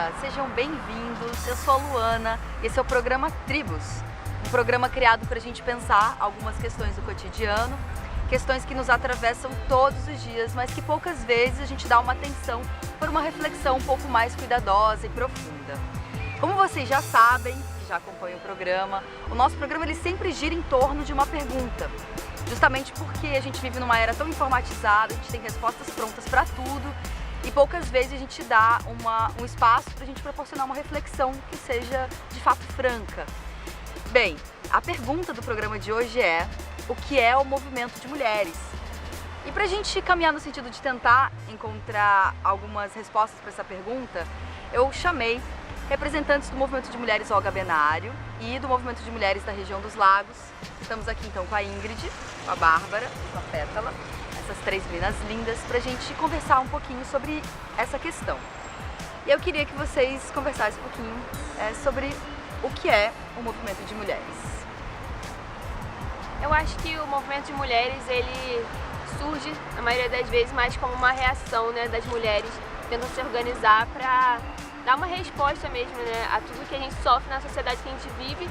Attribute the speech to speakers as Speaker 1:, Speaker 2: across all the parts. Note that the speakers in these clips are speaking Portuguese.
Speaker 1: dia! Sejam bem-vindos, eu sou a Luana, esse é o programa Tribos, um programa criado para a gente pensar algumas questões do cotidiano, questões que nos atravessam todos os dias, mas que poucas vezes a gente dá uma atenção por uma reflexão um pouco mais cuidadosa e profunda. Como vocês já sabem, que já acompanham o programa, o nosso programa ele sempre gira em torno de uma pergunta, justamente porque a gente vive numa era tão informatizada, a gente tem respostas prontas para tudo, e poucas vezes a gente dá um espaço para a gente proporcionar uma reflexão que seja de fato franca. Bem, a pergunta do programa de hoje é: o que é o movimento de mulheres? E para a gente caminhar no sentido de tentar encontrar algumas respostas para essa pergunta, eu chamei representantes do movimento de mulheres Olga Benário e do movimento de mulheres da região dos Lagos. Estamos aqui então com a Ingrid, com a Bárbara e com a Pétala, essas três meninas lindas, para a gente conversar um pouquinho sobre essa questão. E eu queria que vocês conversassem um pouquinho sobre o que é o movimento de mulheres.
Speaker 2: Eu acho que o movimento de mulheres, ele surge, na maioria das vezes, mais como uma reação, né, das mulheres tentando se organizar para dar uma resposta mesmo, né, a tudo que a gente sofre na sociedade que a gente vive,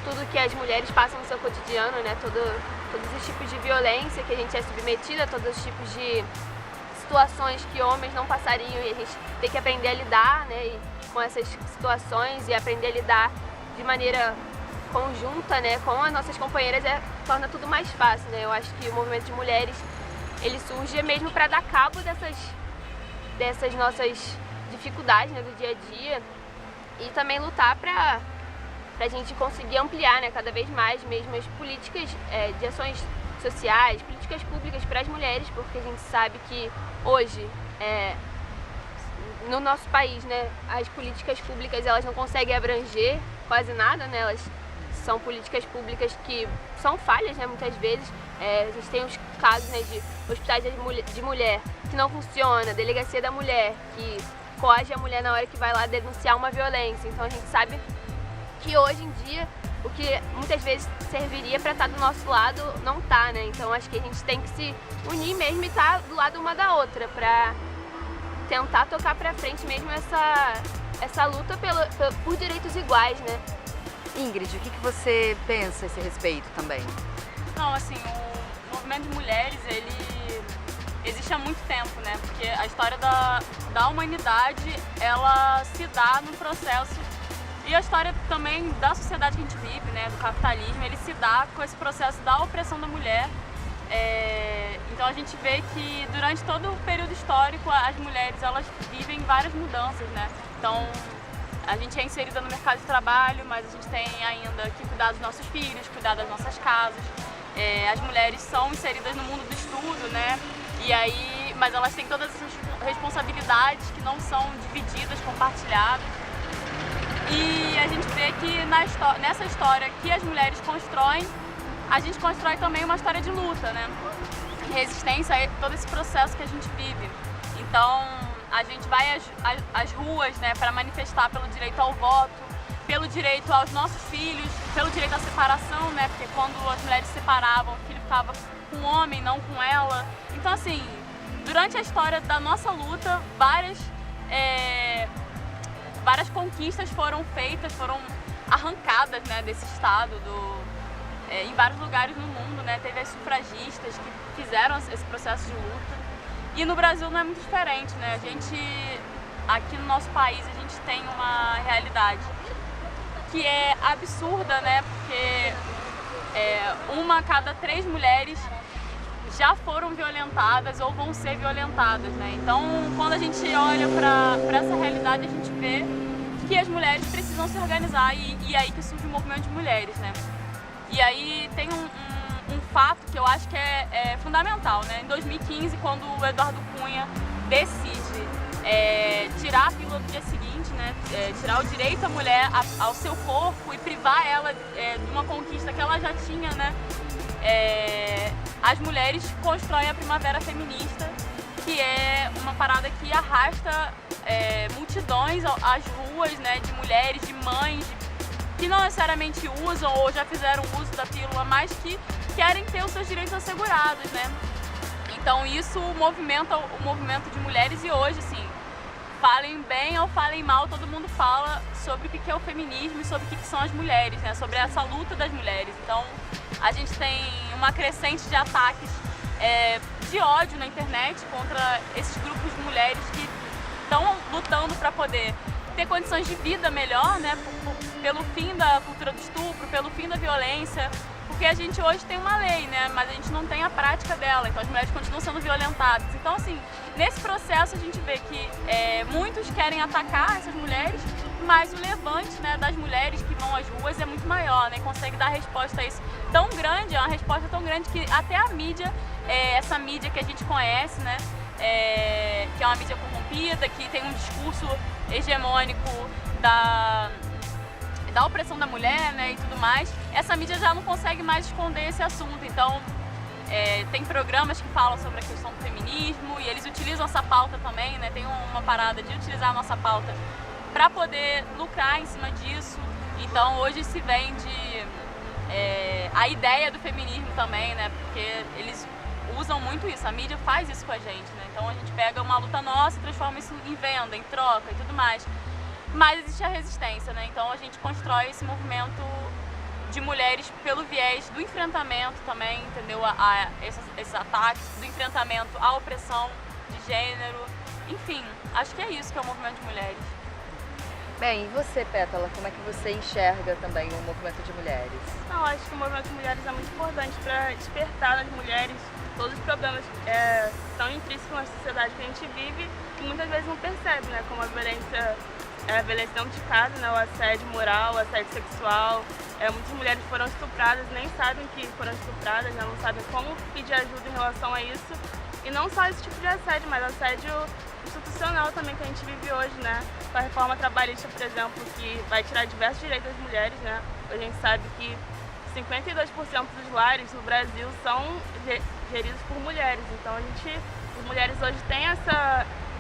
Speaker 2: tudo que as mulheres passam no seu cotidiano, né, todos os tipos de violência que a gente é submetida, todos os tipos de situações que homens não passariam, e a gente tem que aprender a lidar, né, com essas situações e aprender a lidar de maneira conjunta, né, com as nossas companheiras, torna tudo mais fácil, né. Eu acho que o movimento de mulheres, ele surge mesmo para dar cabo dessas nossas dificuldades, né, do dia a dia, e também lutar para a gente conseguir ampliar, né, cada vez mais mesmo as políticas de ações sociais, políticas públicas para as mulheres, porque a gente sabe que hoje, no nosso país, né, as políticas públicas elas não conseguem abranger quase nada, né, elas são políticas públicas que são falhas, né, muitas vezes. A gente tem os casos, né, de hospitais de mulher que não funciona, delegacia da mulher que coage a mulher na hora que vai lá denunciar uma violência. Então a gente sabe que hoje em dia o que muitas vezes serviria para estar do nosso lado não tá, né? Então acho que a gente tem que se unir mesmo e estar do lado uma da outra para tentar tocar para frente mesmo essa luta por direitos iguais, né?
Speaker 1: Ingrid, o que você pensa a esse respeito também?
Speaker 3: Não, assim, o movimento de mulheres, ele existe há muito tempo, né? Porque a história da humanidade, ela se dá no processo, e a história também da sociedade que a gente vive, né, do capitalismo, ele se dá com esse processo da opressão da mulher. Então a gente vê que durante todo o período histórico as mulheres elas vivem várias mudanças, né? Então a gente é inserida no mercado de trabalho, mas a gente tem ainda que cuidar dos nossos filhos, cuidar das nossas casas. As mulheres são inseridas no mundo do estudo, né? E aí, mas elas têm todas essas responsabilidades que não são divididas, compartilhadas. E a gente vê que nessa história que as mulheres constroem, a gente constrói também uma história de luta, né? De resistência a todo esse processo que a gente vive. Então, a gente vai às ruas, né, para manifestar pelo direito ao voto, pelo direito aos nossos filhos, pelo direito à separação, né? Porque quando as mulheres se separavam, o filho ficava com o homem, não com ela. Então, assim, durante a história da nossa luta, várias conquistas foram feitas, foram arrancadas, né, desse estado, em vários lugares no mundo, né? Teve as sufragistas que fizeram esse processo de luta. E no Brasil não é muito diferente, né? A gente, aqui no nosso país, a gente tem uma realidade que é absurda, né? Porque uma a cada 3 mulheres já foram violentadas ou vão ser violentadas, né? Então, quando a gente olha para essa realidade, a gente vê que as mulheres precisam se organizar, e aí que surge o movimento de mulheres, né? E aí tem um fato que eu acho que é fundamental, né? Em 2015, quando o Eduardo Cunha decide tirar a pílula do dia seguinte, né? Tirar o direito à mulher ao seu corpo e privar ela de uma conquista que ela já tinha, né? As mulheres constroem a Primavera Feminista, que é uma parada que arrasta multidões às ruas, né? De mulheres, de mães, que não necessariamente usam ou já fizeram uso da pílula, mas que querem ter os seus direitos assegurados, né? Então isso movimenta o movimento de mulheres, e hoje, assim, falem bem ou falem mal, todo mundo fala sobre o que é o feminismo e sobre o que são as mulheres, né? Sobre essa luta das mulheres. Então, a gente tem uma crescente de ataques de ódio na internet contra esses grupos de mulheres que estão lutando para poder ter condições de vida melhor, né? Pelo fim da cultura do estupro, pelo fim da violência, porque a gente hoje tem uma lei, né? Mas a gente não tem a prática dela, então as mulheres continuam sendo violentadas. Então, assim, nesse processo a gente vê que muitos querem atacar essas mulheres, mas o levante, né, das mulheres que vão às ruas é muito maior, né? Consegue dar resposta a isso tão grande, é uma resposta tão grande que até a mídia, essa mídia que a gente conhece, né? Que é uma mídia corrompida, que tem um discurso hegemônico da opressão da mulher, né, e tudo mais, essa mídia já não consegue mais esconder esse assunto. Então, tem programas que falam sobre a questão do feminismo e eles utilizam essa pauta também, né, tem uma parada de utilizar a nossa pauta para poder lucrar em cima disso. Então, hoje se vende a ideia do feminismo também, né, porque eles usam muito isso, a mídia faz isso com a gente, né, então a gente pega uma luta nossa e transforma isso em venda, em troca e tudo mais. Mas existe a resistência, né? Então a gente constrói esse movimento de mulheres pelo viés do enfrentamento também, entendeu? Esses ataques, do enfrentamento à opressão de gênero. Enfim, acho que é isso que é o movimento de mulheres.
Speaker 1: Bem, e você, Pétala, como é que você enxerga também o movimento de mulheres?
Speaker 4: Não, acho que o movimento de mulheres é muito importante para despertar nas mulheres todos os problemas tão intrínsecos na sociedade que a gente vive e muitas vezes não percebe, né? Como a violência dentro de casa, né? O assédio moral, o assédio sexual. Muitas mulheres foram estupradas, nem sabem que foram estupradas, né? Não sabem como pedir ajuda em relação a isso. E não só esse tipo de assédio, mas assédio institucional também que a gente vive hoje, né? Com a reforma trabalhista, por exemplo, que vai tirar diversos direitos das mulheres, né? A gente sabe que 52% dos lares no Brasil são geridos por mulheres. Então as mulheres hoje têm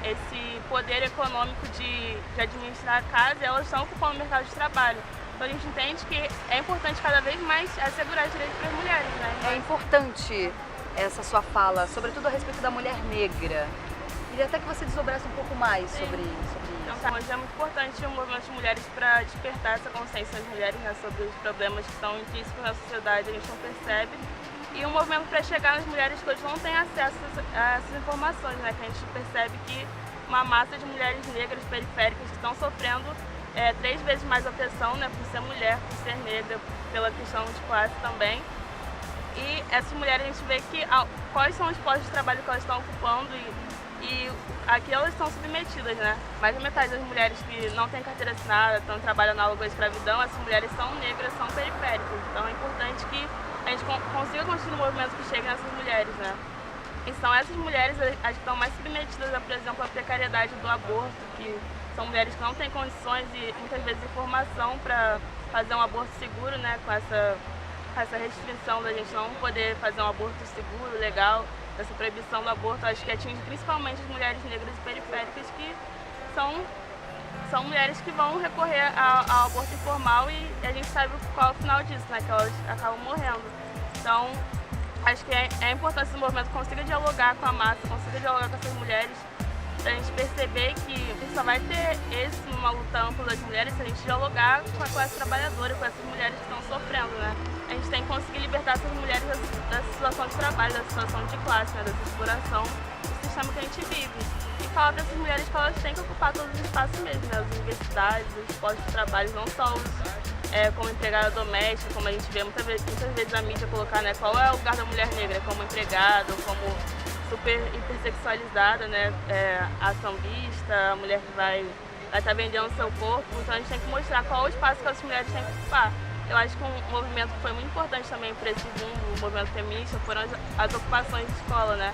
Speaker 4: esse poder econômico de administrar a casa e elas estão ocupando o mercado de trabalho. Então a gente entende que é importante cada vez mais assegurar direitos para as mulheres, né?
Speaker 1: É importante essa sua fala, sobretudo a respeito da mulher negra. Queria até que você desdobrasse um pouco mais sobre isso.
Speaker 4: Então, hoje é muito importante o movimento de mulheres para despertar essa consciência das mulheres, né, sobre os problemas que estão intrínsecos na sociedade, a gente não percebe. E um movimento para chegar nas mulheres que hoje não têm acesso a essas informações, né, que a gente percebe que uma massa de mulheres negras periféricas que estão sofrendo 3 vezes mais opressão, né, por ser mulher, por ser negra, pela questão de classe também. E essas mulheres a gente vê que quais são os postos de trabalho que elas estão ocupando e aqui elas estão submetidas, né? Mais da metade das mulheres que não têm carteira assinada, estão trabalhando análogo à escravidão, essas mulheres são negras, são periféricas. Então é importante que a gente consiga construir um movimento que chegue nessas mulheres, né? E são essas mulheres as que estão mais submetidas, por exemplo, à precariedade do aborto, que são mulheres que não têm condições e muitas vezes informação para fazer um aborto seguro, né? Com essa restrição da gente não poder fazer um aborto seguro, legal, essa proibição do aborto, acho que atinge principalmente as mulheres negras e periféricas, que são mulheres que vão recorrer ao aborto informal e a gente sabe qual é o final disso, né? Que elas acabam morrendo. Então, acho que é importante que esse movimento consiga dialogar com a massa, consiga dialogar com essas mulheres, para a gente perceber que a gente só vai ter êxito numa luta ampla das mulheres se a gente dialogar com a classe trabalhadora, com essas mulheres que estão sofrendo, né? A gente tem que conseguir libertar essas mulheres da situação de trabalho, da situação de classe, né? Dessa exploração do sistema que a gente vive. E falar para essas mulheres que elas têm que ocupar todos os espaços mesmo, né? As universidades, os postos de trabalho, não só como empregada doméstica, como a gente vê muitas vezes a mídia colocar, né? Qual é o lugar da mulher negra, como empregada, ou como super hipersexualizada, né? A sambista, a mulher que vai estar vendendo seu corpo. Então a gente tem que mostrar qual é o espaço que as mulheres têm que ocupar. Eu acho que um movimento que foi muito importante também para esse boom, o movimento feminista, foram as ocupações de escola, né?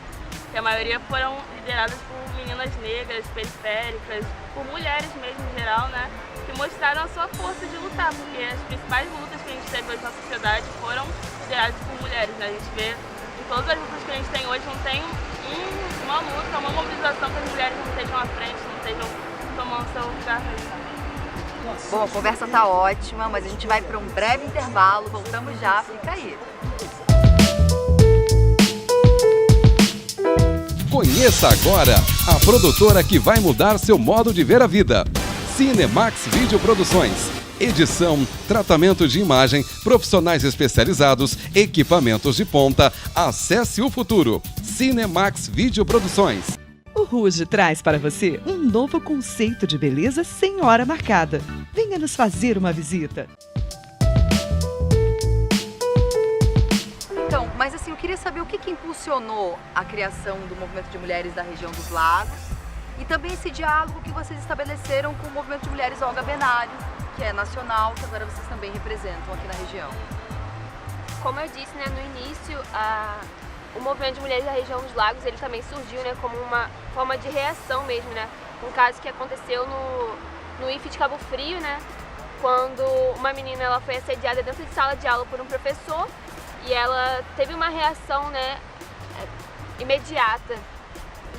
Speaker 4: Que a maioria foram lideradas por meninas negras, periféricas, por mulheres mesmo em geral, né? Que mostraram a sua força de lutar, porque as principais lutas que a gente teve hoje na sociedade foram lideradas por mulheres, né? A gente vê em todas as lutas que a gente tem hoje, não tem uma luta, uma mobilização que as mulheres não estejam à frente, não estejam tomando seu lugar mesmo.
Speaker 1: Bom, a conversa tá ótima, mas a gente vai para um breve intervalo, voltamos já, fica aí.
Speaker 5: Conheça agora a produtora que vai mudar seu modo de ver a vida. Cinemax Videoproduções. Edição, tratamento de imagem, profissionais especializados, equipamentos de ponta. Acesse o futuro. Cinemax Videoproduções.
Speaker 6: O Ruge traz para você um novo conceito de beleza sem hora marcada. Venha nos fazer uma visita.
Speaker 1: Então, mas assim, eu queria saber o que impulsionou a criação do movimento de mulheres da região dos lagos e também esse diálogo que vocês estabeleceram com o movimento de mulheres Olga Benário, que é nacional, que agora vocês também representam aqui na região.
Speaker 2: Como eu disse, né, no início, o movimento de mulheres da região dos lagos, ele também surgiu, né, como uma forma de reação mesmo, né? Um caso que aconteceu no IFE de Cabo Frio, né? Quando uma menina ela foi assediada dentro de sala de aula por um professor e ela teve uma reação, né, imediata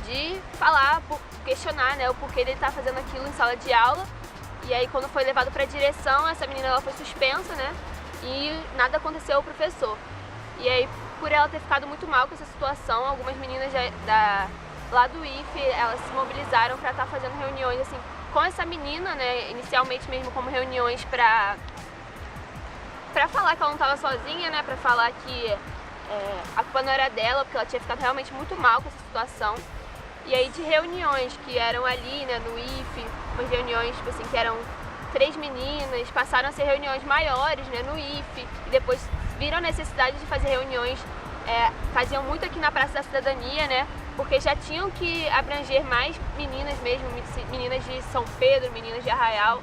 Speaker 2: de falar, questionar, né, o porquê ele estar fazendo aquilo em sala de aula. E aí quando foi levado para a direção, essa menina ela foi suspensa, né? E nada aconteceu ao professor. E aí, por ela ter ficado muito mal com essa situação, algumas meninas lá do IFE, elas se mobilizaram para estar fazendo reuniões assim com essa menina, né? Inicialmente mesmo como reuniões para falar que ela não estava sozinha, né? Para falar que a culpa não era dela, porque ela tinha ficado realmente muito mal com essa situação. E aí de reuniões que eram ali, né, no IFE, umas reuniões tipo assim, que eram 3 meninas, passaram a ser reuniões maiores, né, no IFE, e depois viram a necessidade de fazer reuniões, faziam muito aqui na Praça da Cidadania, né, porque já tinham que abranger mais meninas mesmo, meninas de São Pedro, meninas de Arraial,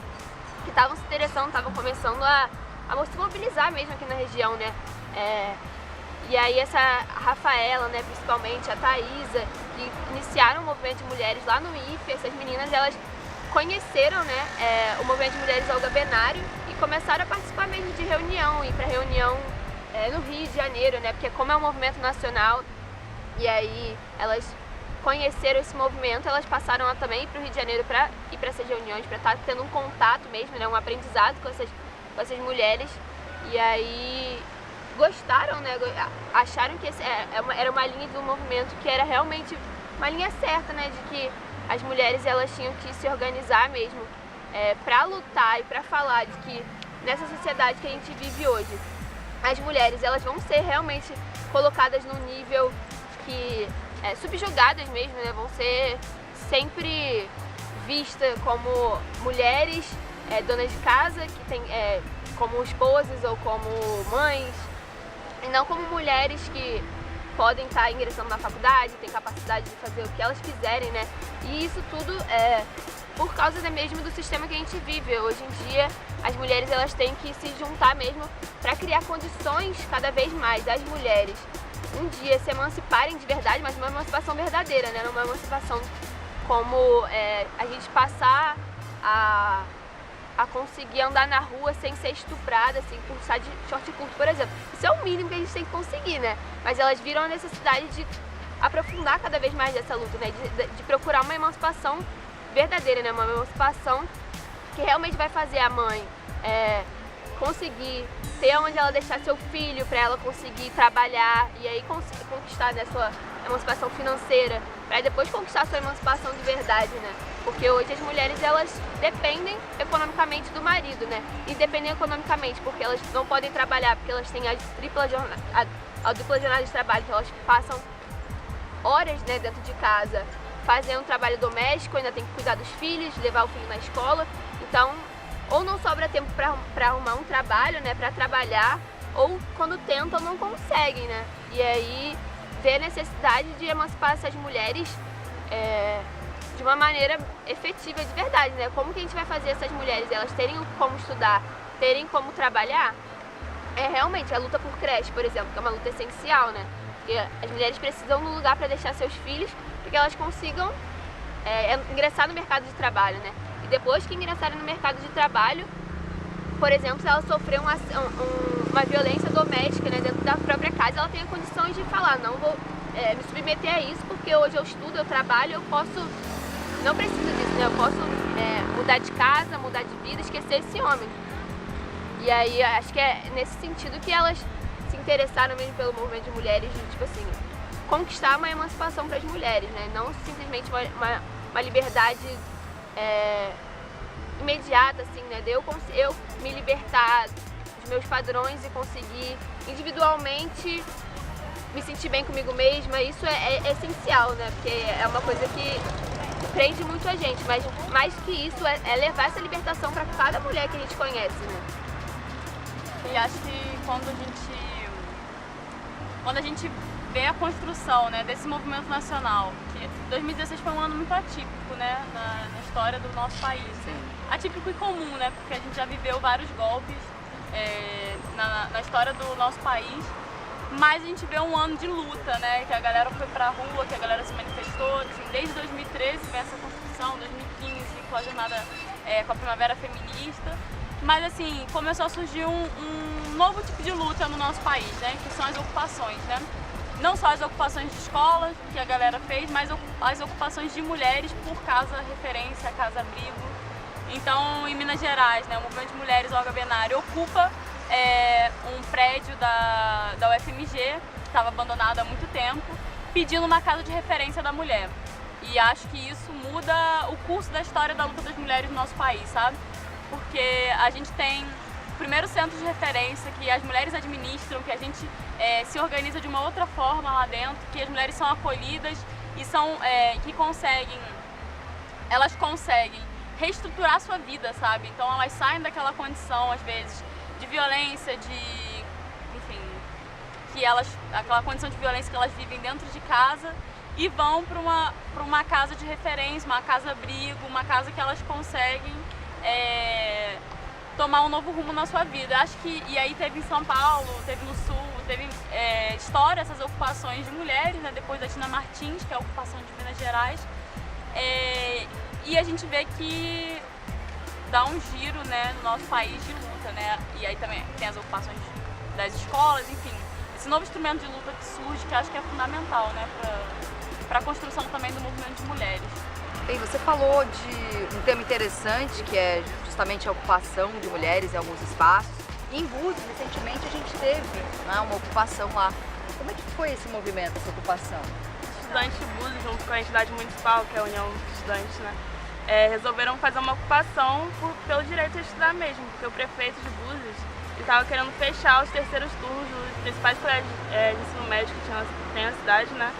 Speaker 2: que estavam se interessando, estavam começando a se mobilizar mesmo aqui na região, né. E aí essa Rafaela, né, principalmente, a Thaísa, que iniciaram o movimento de mulheres lá no IFE, essas meninas, elas conheceram, né, o movimento de mulheres Olga Benário e começaram a participar mesmo de reunião, ir para reunião no Rio de Janeiro, né, porque como é um movimento nacional, e aí elas conheceram esse movimento, elas passaram a também ir para o Rio de Janeiro para ir para essas reuniões, para estar tendo um contato mesmo, né, um aprendizado com essas mulheres, e aí gostaram, né, acharam que era uma linha do movimento que era realmente uma linha certa, né, de que as mulheres elas tinham que se organizar mesmo para lutar e para falar de que nessa sociedade que a gente vive hoje, as mulheres elas vão ser realmente colocadas num nível que subjugadas mesmo, né, vão ser sempre vistas como mulheres donas de casa, que tem como esposas ou como mães, e não como mulheres que podem estar ingressando na faculdade, têm capacidade de fazer o que elas quiserem, né? E isso tudo é por causa mesmo do sistema que a gente vive. Hoje em dia, as mulheres elas têm que se juntar mesmo para criar condições cada vez mais das mulheres um dia se emanciparem de verdade, mas uma emancipação verdadeira, né? Não uma emancipação como a gente passar a conseguir andar na rua sem ser estuprada, assim, cursar de short curto, por exemplo. Isso é o mínimo que a gente tem que conseguir, né? Mas elas viram a necessidade de aprofundar cada vez mais essa luta, né? De procurar uma emancipação verdadeira, né? Uma emancipação que realmente vai fazer a mãe conseguir ter onde ela deixar seu filho, para ela conseguir trabalhar e aí conquistar, né, sua emancipação financeira, para depois conquistar sua emancipação de verdade, né? Porque hoje as mulheres elas dependem economicamente do marido, né? E dependem economicamente porque elas não podem trabalhar, porque elas têm a dupla jornada de trabalho, então elas passam horas, né, dentro de casa fazendo trabalho doméstico, ainda tem que cuidar dos filhos, levar o filho na escola, então ou não sobra tempo para arrumar um trabalho, né, para trabalhar, ou quando tentam não conseguem, né? E aí ver a necessidade de emancipar essas mulheres de uma maneira efetiva de verdade, né? Como que a gente vai fazer essas mulheres elas terem como estudar, terem como trabalhar? Realmente a luta por creche, por exemplo, que é uma luta essencial, né? Porque as mulheres precisam de um lugar para deixar seus filhos para que elas consigam ingressar no mercado de trabalho, né? E depois que ingressarem no mercado de trabalho, por exemplo, se ela sofreu uma violência doméstica, né, dentro da própria casa, ela tem condições de falar, não vou me submeter a isso, porque hoje eu estudo, eu trabalho, eu posso, não preciso disso, né, eu posso mudar de casa, mudar de vida, esquecer esse homem. E aí, acho que é nesse sentido que elas se interessaram mesmo pelo movimento de mulheres, de, tipo assim, conquistar uma emancipação para as mulheres, né? Não simplesmente uma liberdade imediata, assim, né? De eu me libertar dos meus padrões e conseguir individualmente me sentir bem comigo mesma. Isso é essencial, né? Porque é uma coisa que prende muito a gente, mas mais que isso é levar essa libertação para cada mulher que a gente conhece, né?
Speaker 3: E acho que quando a gente vê a construção, né, desse movimento nacional, que 2016 foi um ano muito atípico, né, na história do nosso país. Atípico e comum, né, porque a gente já viveu vários golpes na história do nosso país, mas a gente vê um ano de luta, né, que a galera foi pra rua, que a galera se manifestou, assim, desde 2013 vem essa construção, 2015 com a jornada, com a Primavera Feminista, mas assim, começou a surgir um novo tipo de luta no nosso país, né, que são as ocupações, né. Não só as ocupações de escolas que a galera fez, mas as ocupações de mulheres por casa referência, casa abrigo. Então, em Minas Gerais, né, o Movimento de Mulheres Olga Benário ocupa um prédio da UFMG, que estava abandonado há muito tempo, pedindo uma casa de referência da mulher. E acho que isso muda o curso da história da luta das mulheres no nosso país, sabe? Porque a gente tem o primeiro centro de referência que as mulheres administram, que a gente se organiza de uma outra forma lá dentro, que as mulheres são acolhidas e elas conseguem reestruturar a sua vida, sabe? Então elas saem daquela condição, às vezes, de violência, aquela condição de violência que elas vivem dentro de casa e vão para uma casa de referência, uma casa abrigo, uma casa que elas conseguem tomar um novo rumo na sua vida. Acho que, e aí teve em São Paulo, teve no Sul, teve história, essas ocupações de mulheres, né? Depois da Tina Martins, que é a ocupação de Minas Gerais. E a gente vê que dá um giro, né, no nosso país de luta, né? E aí também tem as ocupações das escolas, enfim. Esse novo instrumento de luta que surge, que acho que é fundamental, né, para a construção também do movimento de mulheres.
Speaker 1: Bem, você falou de um tema interessante, que é justamente a ocupação de mulheres em alguns espaços. E em Búzios, recentemente, a gente teve, né, uma ocupação lá. Como é que foi esse movimento, essa ocupação?
Speaker 4: Estudantes de Búzios, junto com a entidade municipal, que é a União dos Estudantes, né, resolveram fazer uma ocupação pelo direito a estudar mesmo, porque o prefeito de Búzios estava querendo fechar os terceiros turnos dos principais colégios de ensino médio que tem na cidade, né,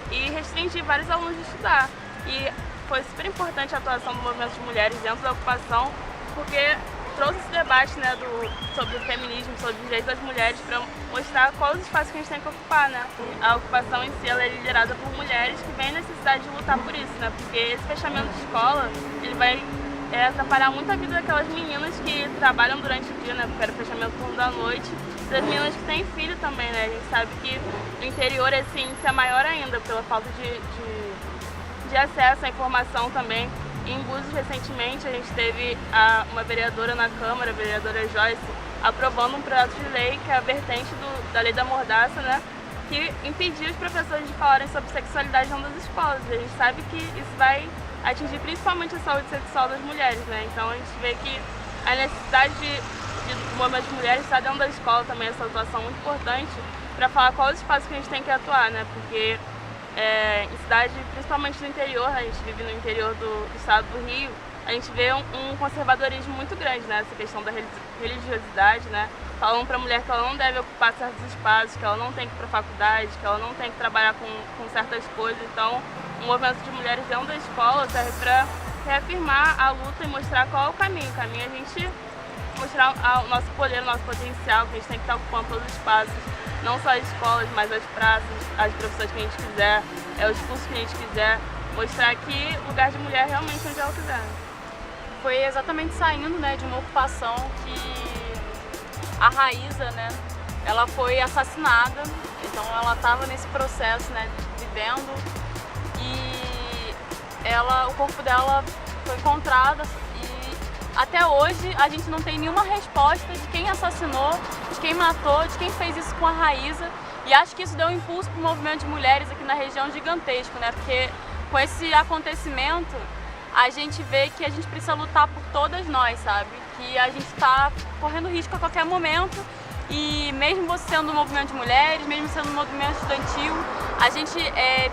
Speaker 4: e restringir vários alunos de estudar. E foi super importante a atuação do movimento de mulheres dentro da ocupação, porque trouxe esse debate, né, sobre o feminismo, sobre os direitos das mulheres, para mostrar quais os espaços que a gente tem que ocupar, né. A ocupação em si ela é liderada por mulheres que vêm necessidade de lutar por isso, né, porque esse fechamento de escola ele vai atrapalhar muito a vida daquelas meninas que trabalham durante o dia, né, porque era o fechamento do turno da noite, e das meninas que têm filho também, né. A gente sabe que no interior esse índice é maior ainda, pela falta de acesso à informação também. Em Búzios, recentemente, a gente teve uma vereadora na Câmara, a vereadora Joyce, aprovando um projeto de lei que é a vertente da lei da mordaça, né, que impediu os professores de falarem sobre sexualidade dentro das escolas. A gente sabe que isso vai atingir principalmente a saúde sexual das mulheres, né? Então a gente vê que a necessidade do movimento de mulheres está dentro da escola também, essa atuação muito importante para falar quais os espaços que a gente tem que atuar, né? Porque em cidade, principalmente no interior, né? A gente vive no interior do estado do Rio, a gente vê um conservadorismo muito grande, né? Essa questão da religiosidade, né? Falando para a mulher que ela não deve ocupar certos espaços, que ela não tem que ir para a faculdade, que ela não tem que trabalhar com certas coisas. Então, o movimento de mulheres dentro da escola serve para reafirmar a luta e mostrar qual é o caminho. O caminho é a gente mostrar o nosso poder, o nosso potencial, que a gente tem que estar ocupando todos os espaços, não só as escolas, mas as praças, as profissões que a gente quiser, os cursos que a gente quiser, mostrar que o lugar de mulher realmente é onde ela quiser.
Speaker 3: Foi exatamente saindo, né, de uma ocupação que a Raíza, né, ela foi assassinada, então ela estava nesse processo, né, vivendo, e o corpo dela foi encontrado e até hoje a gente não tem nenhuma resposta de quem assassinou, de quem matou, de quem fez isso com a Raíza, e acho que isso deu um impulso para o movimento de mulheres aqui na região gigantesco, né, porque com esse acontecimento a gente vê que a gente precisa lutar por todas nós, sabe? Que a gente está correndo risco a qualquer momento E mesmo você sendo um movimento de mulheres, mesmo sendo um movimento estudantil, a gente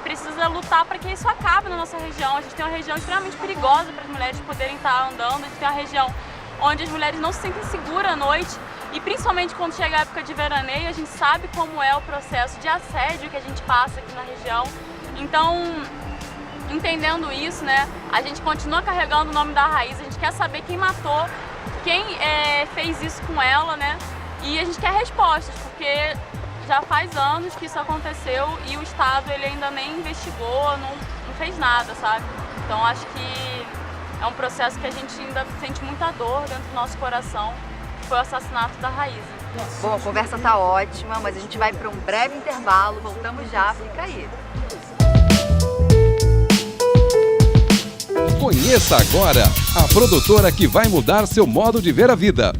Speaker 3: precisa lutar para que isso acabe na nossa região. A gente tem uma região extremamente perigosa para as mulheres poderem estar andando, a gente tem uma região onde as mulheres não se sentem seguras à noite, e principalmente quando chega a época de veraneio, a gente sabe como é o processo de assédio que a gente passa aqui na região. Então, entendendo isso, né, a gente continua carregando o nome da Raíza, a gente quer saber quem matou, quem fez isso com ela, né, e a gente quer respostas, porque já faz anos que isso aconteceu e o Estado ele ainda nem investigou, não fez nada, sabe? Então acho que é um processo que a gente ainda sente muita dor dentro do nosso coração, que foi o assassinato da Raíza.
Speaker 1: Bom, a conversa tá ótima, mas a gente vai para um breve intervalo, voltamos já, fica aí.
Speaker 5: Conheça agora a produtora que vai mudar seu modo de ver a vida.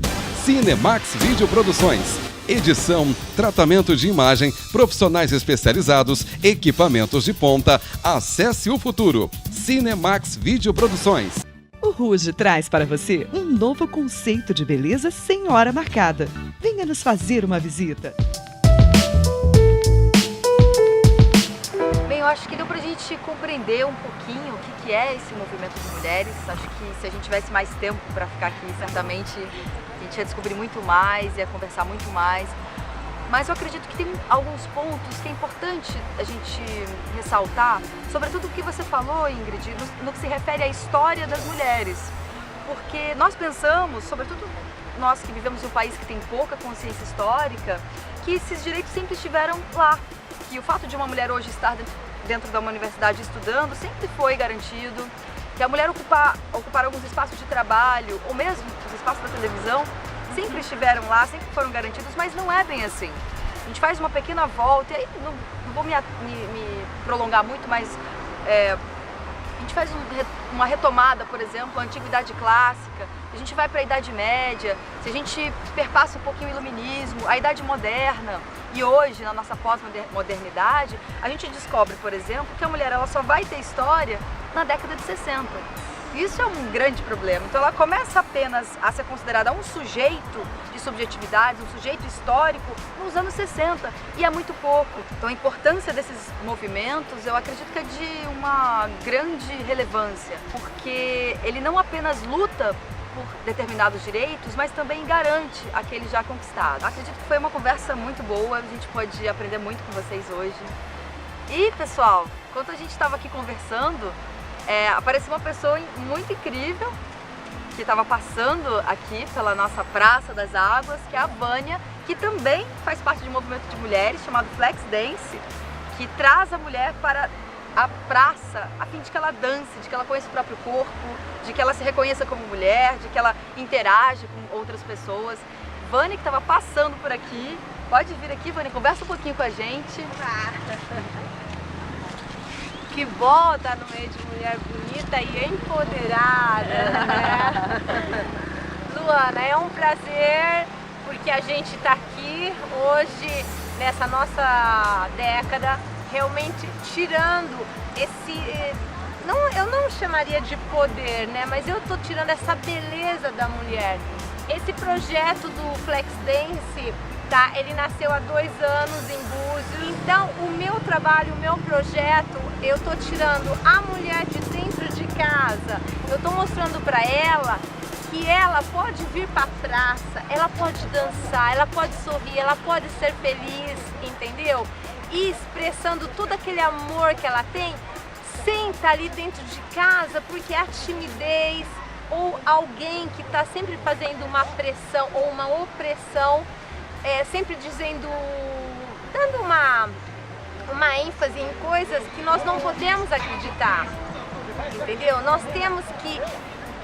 Speaker 5: Cinemax Videoproduções. Edição, tratamento de imagem, profissionais especializados, equipamentos de ponta. Acesse o futuro. Cinemax Videoproduções.
Speaker 6: O Ruge traz para você um novo conceito de beleza sem hora marcada. Venha nos fazer uma visita.
Speaker 1: Bem, eu acho que deu pra gente compreender um pouquinho o que é esse movimento de mulheres. Acho que se a gente tivesse mais tempo para ficar aqui, certamente a gente ia descobrir muito mais, ia conversar muito mais. Mas eu acredito que tem alguns pontos que é importante a gente ressaltar, sobretudo o que você falou, Ingrid, no que se refere à história das mulheres. Porque nós pensamos, sobretudo nós que vivemos em um país que tem pouca consciência histórica, que esses direitos sempre estiveram lá. Que o fato de uma mulher hoje estar dentro de uma universidade estudando sempre foi garantido. Que a mulher ocupar alguns espaços de trabalho, ou mesmo os espaços da televisão, sempre estiveram lá, sempre foram garantidos, mas não é bem assim. A gente faz uma pequena volta, e aí não vou me prolongar muito, mas a gente faz uma retomada, por exemplo, a Antiguidade Clássica, a gente vai para a Idade Média, se a gente perpassa um pouquinho o Iluminismo, a Idade Moderna, e hoje, na nossa pós-modernidade, a gente descobre, por exemplo, que a mulher ela só vai ter história na década de 60. Isso é um grande problema. Então ela começa apenas a ser considerada um sujeito de subjetividades, um sujeito histórico nos anos 60, e é muito pouco. Então a importância desses movimentos eu acredito que é de uma grande relevância, porque ele não apenas luta por determinados direitos, mas também garante aqueles já conquistados. Acredito que foi uma conversa muito boa, a gente pode aprender muito com vocês hoje. E pessoal, enquanto a gente estava aqui conversando, apareceu uma pessoa muito incrível que estava passando aqui pela nossa Praça das Águas, que é a Vânia, que também faz parte de um movimento de mulheres chamado Flex Dance, que traz a mulher para a praça a fim de que ela dance, de que ela conheça o próprio corpo, de que ela se reconheça como mulher, de que ela interage com outras pessoas. Vânia, que estava passando por aqui, pode vir aqui, Vânia, conversa um pouquinho com a gente.
Speaker 7: Que bom estar no meio de mulher bonita e empoderada, né? Luana, é um prazer porque a gente está aqui hoje, nessa nossa década, realmente tirando esse... eu não chamaria de poder, né? Mas eu estou tirando essa beleza da mulher. Esse projeto do Flex Dance, tá? Ele nasceu há 2 anos em Búzios. Então, o meu trabalho, o meu projeto, eu tô tirando a mulher de dentro de casa. Eu tô mostrando para ela que ela pode vir para a praça, ela pode dançar, ela pode sorrir, ela pode ser feliz, entendeu? E expressando todo aquele amor que ela tem, sem estar ali dentro de casa, porque a timidez ou alguém que está sempre fazendo uma pressão ou uma opressão, sempre dizendo, dando uma ênfase em coisas que nós não podemos acreditar, entendeu? Nós temos que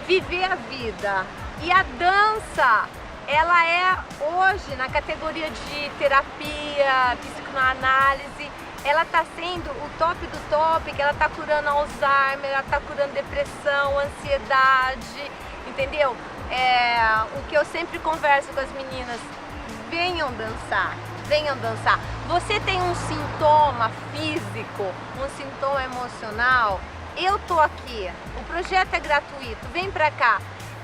Speaker 7: viver a vida, e a dança, ela é hoje na categoria de terapia, psicoanálise, ela está sendo o top do top, que ela está curando Alzheimer, ela está curando depressão, ansiedade, entendeu? O que eu sempre converso com as meninas, venham dançar, venham dançar. Você tem um sintoma físico, um sintoma emocional, eu tô aqui, o projeto é gratuito, vem pra cá.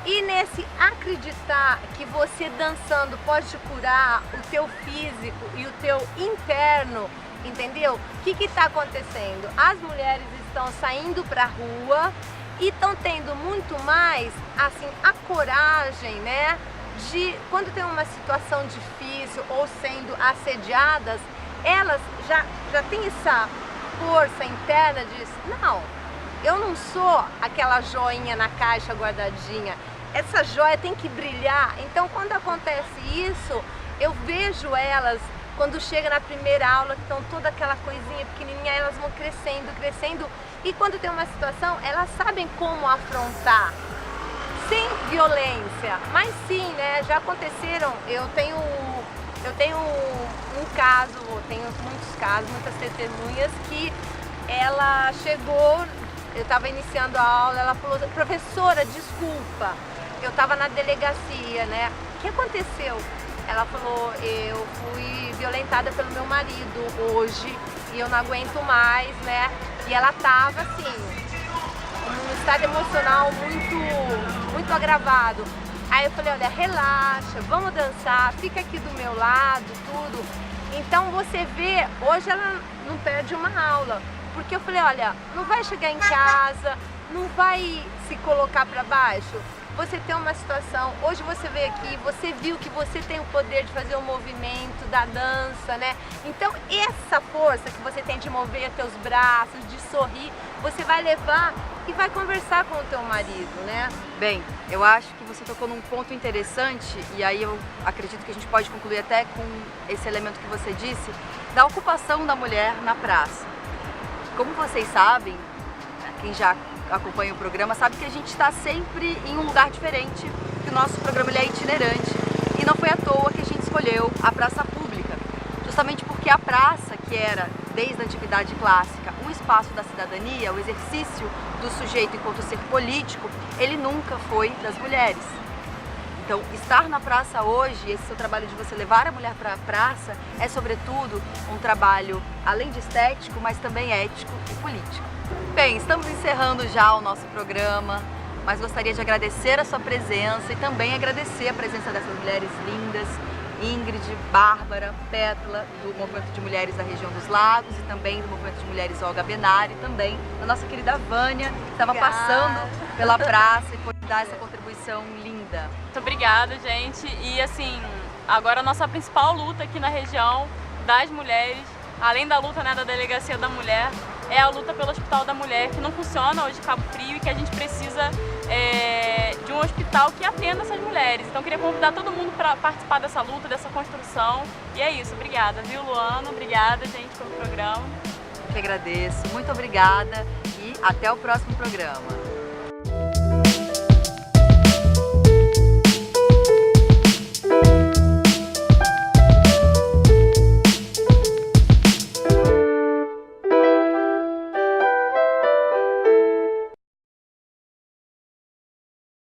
Speaker 7: E nesse acreditar que você dançando pode curar o teu físico e o teu interno, entendeu? O que está acontecendo? As mulheres estão saindo para a rua e estão tendo muito mais, assim, a coragem, né? De, quando tem uma situação difícil ou sendo assediadas, elas já têm essa força interna de, não, eu não sou aquela joinha na caixa guardadinha, essa joia tem que brilhar. Então, quando acontece isso, eu vejo elas, quando chega na primeira aula, que estão toda aquela coisinha pequenininha, elas vão crescendo, crescendo, e quando tem uma situação, elas sabem como afrontar, sem violência, mas sim, né, já aconteceram, eu tenho um caso, tenho muitos casos, muitas testemunhas, que ela chegou, eu estava iniciando a aula, ela falou, professora, desculpa, eu estava na delegacia, né, o que aconteceu? Ela falou, eu fui violentada pelo meu marido hoje e eu não aguento mais, né, e ela estava assim, num estado emocional muito agravado. Aí eu falei, olha, relaxa, vamos dançar, fica aqui do meu lado, tudo. Então você vê, hoje ela não perde uma aula, porque eu falei, olha, não vai chegar em casa, não vai se colocar para baixo. Você tem uma situação, hoje você veio aqui, você viu que você tem o poder de fazer o movimento da dança, né? Então essa força que você tem de mover teus braços, de sorrir, você vai levar e vai conversar com o teu marido, né?
Speaker 1: Bem, eu acho que você tocou num ponto interessante, e aí eu acredito que a gente pode concluir até com esse elemento que você disse, da ocupação da mulher na praça. Como vocês sabem, quem já acompanha o programa sabe que a gente está sempre em um lugar diferente, que o nosso programa ele é itinerante, e não foi à toa que a gente escolheu a praça pública, justamente porque a praça, que era desde a antiguidade clássica um espaço da cidadania, o exercício do sujeito enquanto ser político, ele nunca foi das mulheres. Então, estar na praça hoje, esse seu trabalho de você levar a mulher para a praça, é sobretudo um trabalho, além de estético, mas também ético e político. Bem, estamos encerrando já o nosso programa, mas gostaria de agradecer a sua presença e também agradecer a presença dessas mulheres lindas, Ingrid, Bárbara, Pétala, do Movimento de Mulheres da Região dos Lagos e também do Movimento de Mulheres Olga Benari, e também da nossa querida Vânia, que estava passando pela praça e foi dar essa contribuição linda.
Speaker 3: Muito obrigada, gente. E assim, agora a nossa principal luta aqui na região das mulheres, além da luta, né, da Delegacia da Mulher, é a luta pelo Hospital da Mulher, que não funciona hoje em Cabo Frio e que a gente precisa de um hospital que atenda essas mulheres. Então eu queria convidar todo mundo para participar dessa luta, dessa construção. E é isso, obrigada, viu, Luana? Obrigada, gente, pelo programa.
Speaker 1: Eu que agradeço, muito obrigada e até o próximo programa.